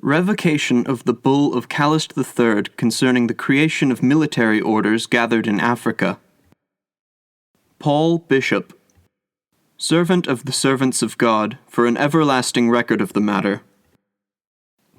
Revocation of the Bull of Paulus III concerning the creation of military orders gathered in Africa. Paul, Bishop, servant of the servants of God, for an everlasting record of the matter.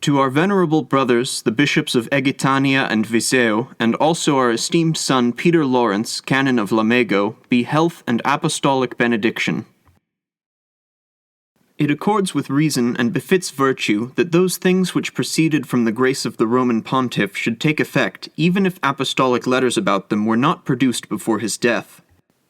To our venerable brothers, the bishops of Egitania and Viseu, and also our esteemed son Peter Lawrence, canon of Lamego, be health and apostolic benediction. It accords with reason and befits virtue that those things which proceeded from the grace of the Roman pontiff should take effect, even if apostolic letters about them were not produced before his death.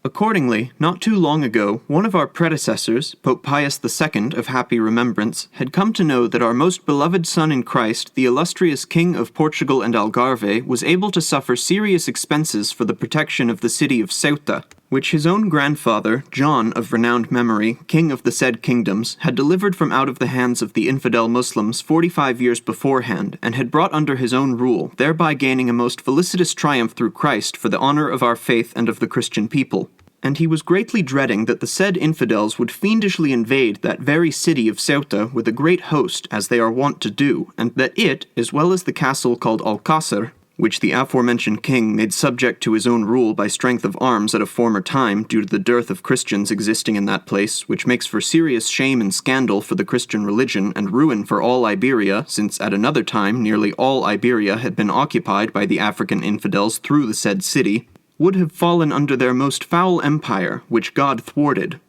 Accordingly, not too long ago, one of our predecessors, Pope Pius II of happy remembrance, had come to know that our most beloved son in Christ, the illustrious King of Portugal and Algarve, was able to suffer serious expenses for the protection of the city of Ceuta, which his own grandfather, John of renowned memory, king of the said kingdoms, had delivered from out of the hands of the infidel Muslims 45 years beforehand, and had brought under his own rule, thereby gaining a most felicitous triumph through Christ for the honor of our faith and of the Christian people. And he was greatly dreading that the said infidels would fiendishly invade that very city of Ceuta with a great host, as they are wont to do, and that it, as well as the castle called Alcácer, which the aforementioned king made subject to his own rule by strength of arms at a former time due to the dearth of Christians existing in that place, which makes for serious shame and scandal for the Christian religion and ruin for all Iberia, since at another time nearly all Iberia had been occupied by the African infidels through the said city, would have fallen under their most foul empire, which God thwarted.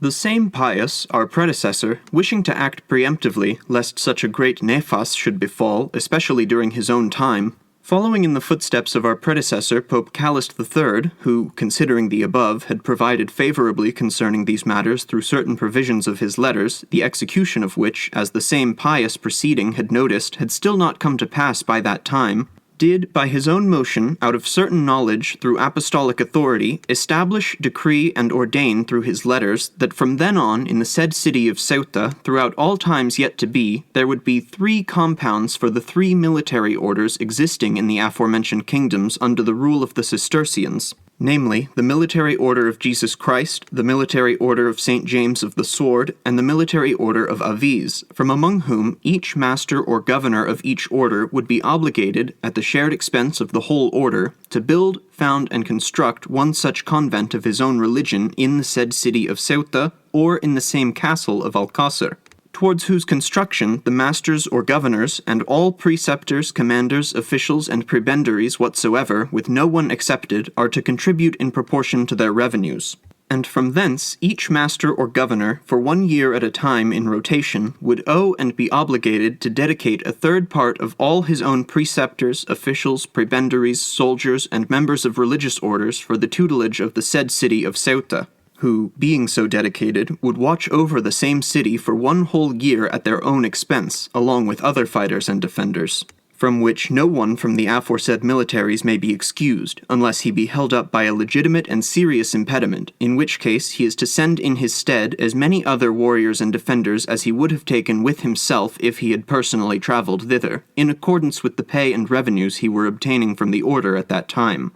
The same Pius, our predecessor, wishing to act preemptively, lest such a great nefas should befall, especially during his own time, following in the footsteps of our predecessor Pope Paulus III, who, considering the above, had provided favorably concerning these matters through certain provisions of his letters, the execution of which, as the same Pius preceding had noticed, had still not come to pass by that time, did, by his own motion, out of certain knowledge, through apostolic authority, establish, decree, and ordain through his letters, that from then on, in the said city of Ceuta, throughout all times yet to be, there would be 3 compounds for the 3 military orders existing in the aforementioned kingdoms under the rule of the Cistercians, namely, the Military Order of Jesus Christ, the Military Order of St. James of the Sword, and the Military Order of Aviz, from among whom each master or governor of each order would be obligated, at the shared expense of the whole order, to build, found, and construct one such convent of his own religion in the said city of Ceuta, or in the same castle of Alcácer, towards whose construction the masters or governors, and all preceptors, commanders, officials, and prebendaries whatsoever, with no one excepted, are to contribute in proportion to their revenues. And from thence each master or governor, for 1 year at a time in rotation, would owe and be obligated to dedicate a third part of all his own preceptors, officials, prebendaries, soldiers, and members of religious orders for the tutelage of the said city of Ceuta, who, being so dedicated, would watch over the same city for 1 whole year at their own expense, along with other fighters and defenders, from which no one from the aforesaid militaries may be excused, unless he be held up by a legitimate and serious impediment, in which case he is to send in his stead as many other warriors and defenders as he would have taken with himself if he had personally travelled thither, in accordance with the pay and revenues he were obtaining from the order at that time.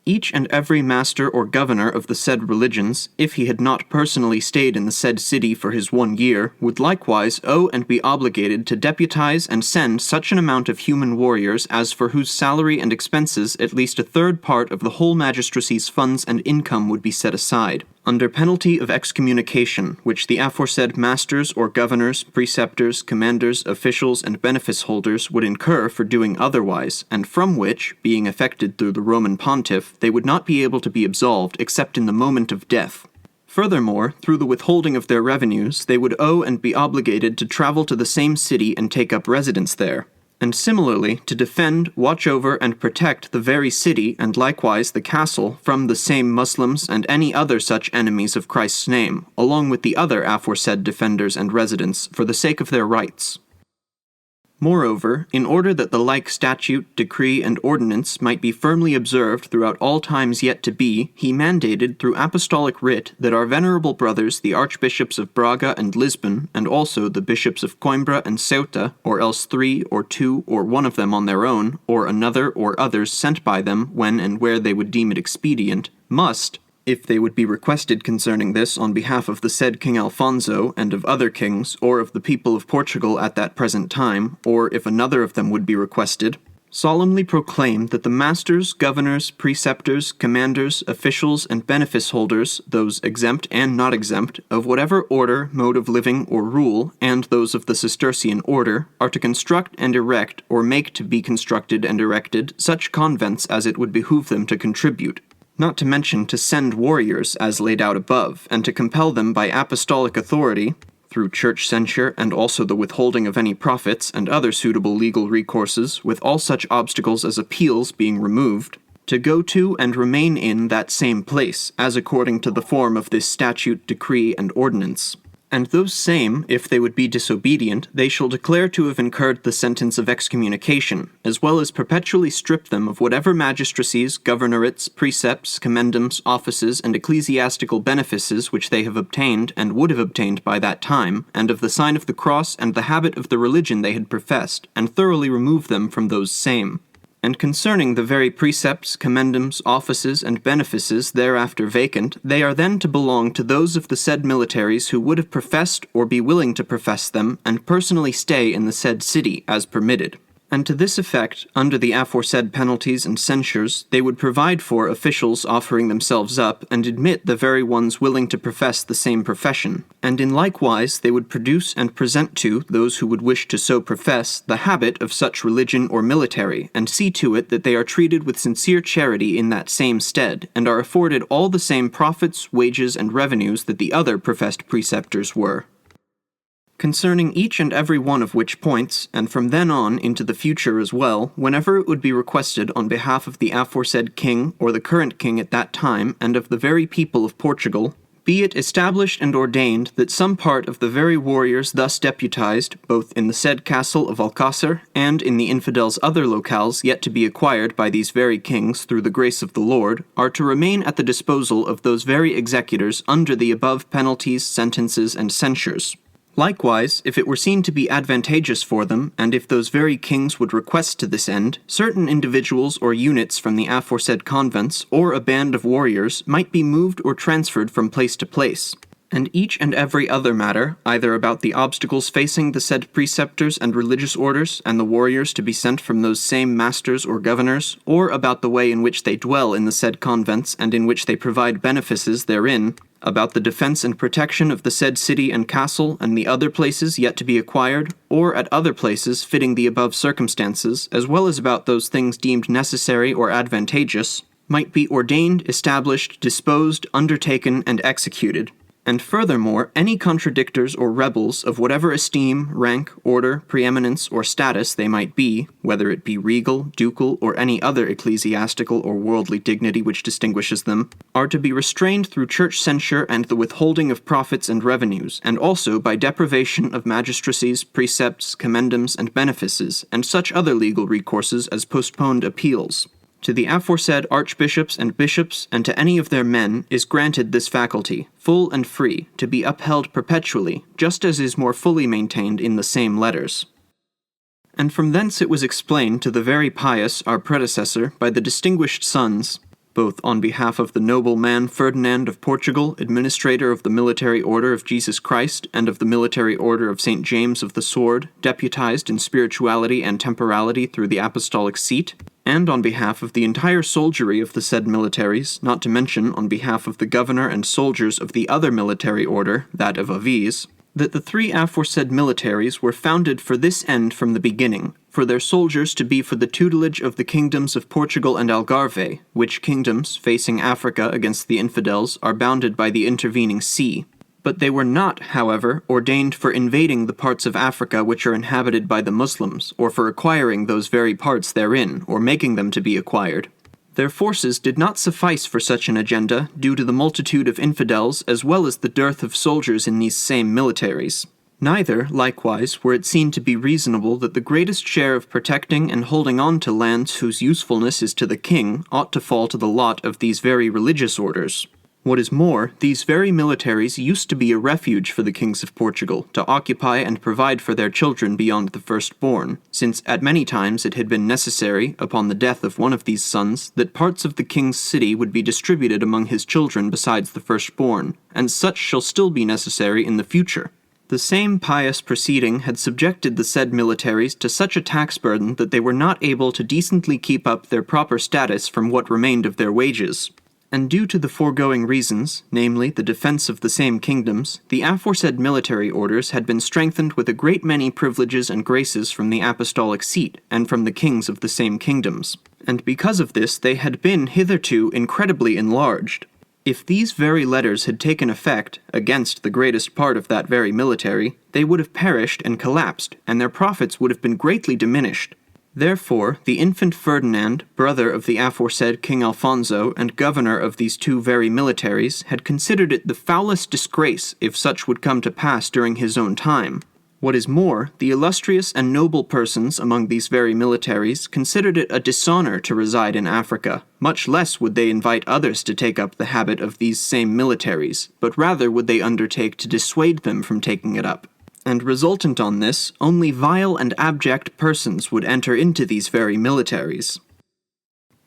Each and every master or governor of the said religions, if he had not personally stayed in the said city for his 1 year, would likewise owe and be obligated to deputize and send such an amount of human warriors as for whose salary and expenses at least a third part of the whole magistracy's funds and income would be set aside, under penalty of excommunication, which the aforesaid masters or governors, preceptors, commanders, officials, and benefice holders would incur for doing otherwise, and from which, being effected through the Roman pontiff, they would not be able to be absolved except in the moment of death. Furthermore, through the withholding of their revenues, they would owe and be obligated to travel to the same city and take up residence there, and similarly to defend, watch over, and protect the very city and likewise the castle from the same Muslims and any other such enemies of Christ's name, along with the other aforesaid defenders and residents, for the sake of their rights. Moreover, in order that the like statute, decree, and ordinance might be firmly observed throughout all times yet to be, he mandated through apostolic writ that our venerable brothers, the archbishops of Braga and Lisbon, and also the bishops of Coimbra and Ceuta, or else 3 or 2 or 1 of them on their own, or another or others sent by them when and where they would deem it expedient, must, if they would be requested concerning this on behalf of the said King Alfonso and of other kings, or of the people of Portugal at that present time, or if another of them would be requested, solemnly proclaim that the masters, governors, preceptors, commanders, officials, and benefice holders, those exempt and not exempt, of whatever order, mode of living, or rule, and those of the Cistercian order, are to construct and erect, or make to be constructed and erected, such convents as it would behoove them to contribute, not to mention to send warriors, as laid out above, and to compel them by apostolic authority, through church censure and also the withholding of any profits and other suitable legal recourses, with all such obstacles as appeals being removed, to go to and remain in that same place, as according to the form of this statute, decree, and ordinance. And those same, if they would be disobedient, they shall declare to have incurred the sentence of excommunication, as well as perpetually strip them of whatever magistracies, governorates, precepts, commendams, offices, and ecclesiastical benefices which they have obtained and would have obtained by that time, and of the sign of the cross and the habit of the religion they had professed, and thoroughly remove them from those same. And concerning the very precepts, commendams, offices, and benefices thereafter vacant, they are then to belong to those of the said militaries who would have professed or be willing to profess them, and personally stay in the said city, as permitted. And to this effect, under the aforesaid penalties and censures, they would provide for officials offering themselves up, and admit the very ones willing to profess the same profession. And in likewise they would produce and present to those who would wish to so profess the habit of such religion or military, and see to it that they are treated with sincere charity in that same stead, and are afforded all the same profits, wages, and revenues that the other professed preceptors were. Concerning each and every one of which points, and from then on into the future as well, whenever it would be requested on behalf of the aforesaid king, or the current king at that time, and of the very people of Portugal, be it established and ordained that some part of the very warriors thus deputized, both in the said castle of Alcácer, and in the infidels' other locales yet to be acquired by these very kings through the grace of the Lord, are to remain at the disposal of those very executors under the above penalties, sentences, and censures. Likewise, if it were seen to be advantageous for them, and if those very kings would request to this end, certain individuals or units from the aforesaid convents, or a band of warriors, might be moved or transferred from place to place. And each and every other matter, either about the obstacles facing the said preceptors and religious orders, and the warriors to be sent from those same masters or governors, or about the way in which they dwell in the said convents, and in which they provide benefices therein, about the defense and protection of the said city and castle, and the other places yet to be acquired, or at other places fitting the above circumstances, as well as about those things deemed necessary or advantageous, might be ordained, established, disposed, undertaken, and executed. And furthermore, any contradictors or rebels of whatever esteem, rank, order, preeminence, or status they might be, whether it be regal, ducal, or any other ecclesiastical or worldly dignity which distinguishes them, are to be restrained through church censure and the withholding of profits and revenues, and also by deprivation of magistracies, precepts, commendams, and benefices, and such other legal recourses as postponed appeals. To the aforesaid archbishops and bishops, and to any of their men, is granted this faculty, full and free, to be upheld perpetually, just as is more fully maintained in the same letters. And from thence it was explained to the very pious, our predecessor, by the distinguished sons, both on behalf of the noble man Ferdinand of Portugal, administrator of the military order of Jesus Christ, and of the military order of St. James of the Sword, deputized in spirituality and temporality through the apostolic seat, and on behalf of the entire soldiery of the said militaries, not to mention on behalf of the governor and soldiers of the other military order, that of Aviz, that the three aforesaid militaries were founded for this end from the beginning, for their soldiers to be for the tutelage of the kingdoms of Portugal and Algarve, which kingdoms, facing Africa against the infidels, are bounded by the intervening sea. But they were not, however, ordained for invading the parts of Africa which are inhabited by the Muslims, or for acquiring those very parts therein, or making them to be acquired. Their forces did not suffice for such an agenda, due to the multitude of infidels as well as the dearth of soldiers in these same militaries. Neither, likewise, were it seen to be reasonable that the greatest share of protecting and holding on to lands whose usefulness is to the king ought to fall to the lot of these very religious orders. What is more, these very militaries used to be a refuge for the kings of Portugal, to occupy and provide for their children beyond the firstborn, since at many times it had been necessary, upon the death of one of these sons, that parts of the king's city would be distributed among his children besides the firstborn, and such shall still be necessary in the future. The same pious proceeding had subjected the said militaries to such a tax burden that they were not able to decently keep up their proper status from what remained of their wages. And due to the foregoing reasons, namely the defense of the same kingdoms, the aforesaid military orders had been strengthened with a great many privileges and graces from the apostolic seat, and from the kings of the same kingdoms. And because of this they had been hitherto incredibly enlarged. If these very letters had taken effect, against the greatest part of that very military, they would have perished and collapsed, and their profits would have been greatly diminished. Therefore, the infant Ferdinand, brother of the aforesaid King Alfonso and governor of these two very militaries, had considered it the foulest disgrace if such would come to pass during his own time. What is more, the illustrious and noble persons among these very militaries considered it a dishonor to reside in Africa, much less would they invite others to take up the habit of these same militaries, but rather would they undertake to dissuade them from taking it up. And resultant on this, only vile and abject persons would enter into these very militaries.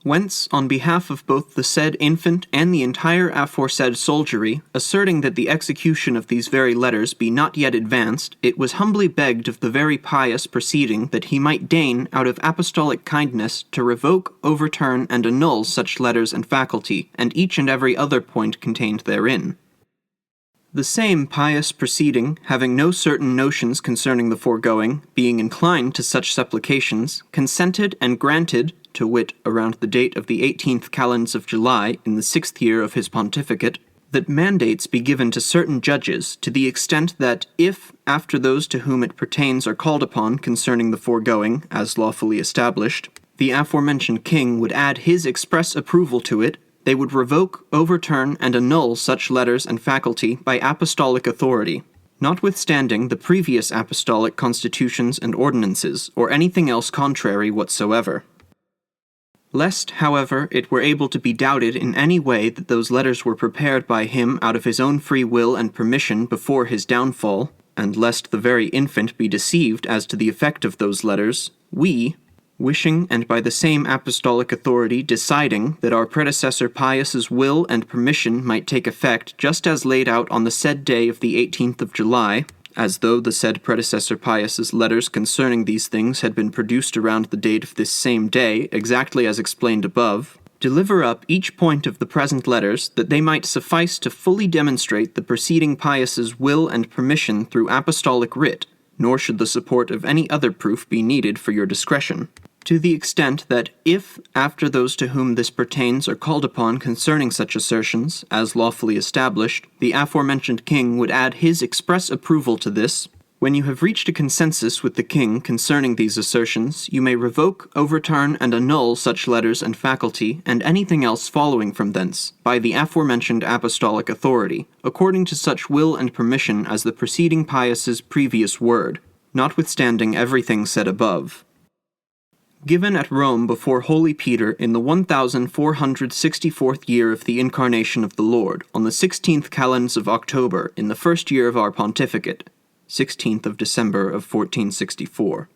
Whence, on behalf of both the said infant and the entire aforesaid soldiery, asserting that the execution of these very letters be not yet advanced, it was humbly begged of the very pious proceeding that he might deign, out of apostolic kindness, to revoke, overturn, and annul such letters and faculty, and each and every other point contained therein. The same pious proceeding, having no certain notions concerning the foregoing, being inclined to such supplications, consented and granted, to wit, around the date of the 18th kalends of July, in the 6th year of his pontificate, that mandates be given to certain judges, to the extent that if, after those to whom it pertains are called upon concerning the foregoing, as lawfully established, the aforementioned king would add his express approval to it, they would revoke, overturn, and annul such letters and faculty by apostolic authority, notwithstanding the previous apostolic constitutions and ordinances, or anything else contrary whatsoever. Lest, however, it were able to be doubted in any way that those letters were prepared by him out of his own free will and permission before his downfall, and lest the very infant be deceived as to the effect of those letters, we, wishing and by the same apostolic authority deciding that our predecessor Pius's will and permission might take effect just as laid out on the said day of the 18th of July, as though the said predecessor Pius's letters concerning these things had been produced around the date of this same day, exactly as explained above, deliver up each point of the present letters, that they might suffice to fully demonstrate the preceding Pius's will and permission through apostolic writ, nor should the support of any other proof be needed for your discretion. To the extent that if, after those to whom this pertains are called upon concerning such assertions, as lawfully established, the aforementioned king would add his express approval to this, when you have reached a consensus with the king concerning these assertions, you may revoke, overturn, and annul such letters and faculty, and anything else following from thence, by the aforementioned apostolic authority, according to such will and permission as the preceding Pius's previous word, notwithstanding everything said above. Given at Rome before Holy Peter in the 1464th year of the Incarnation of the Lord, on the 16th kalends of October, in the first year of our pontificate, 16th of December of 1464.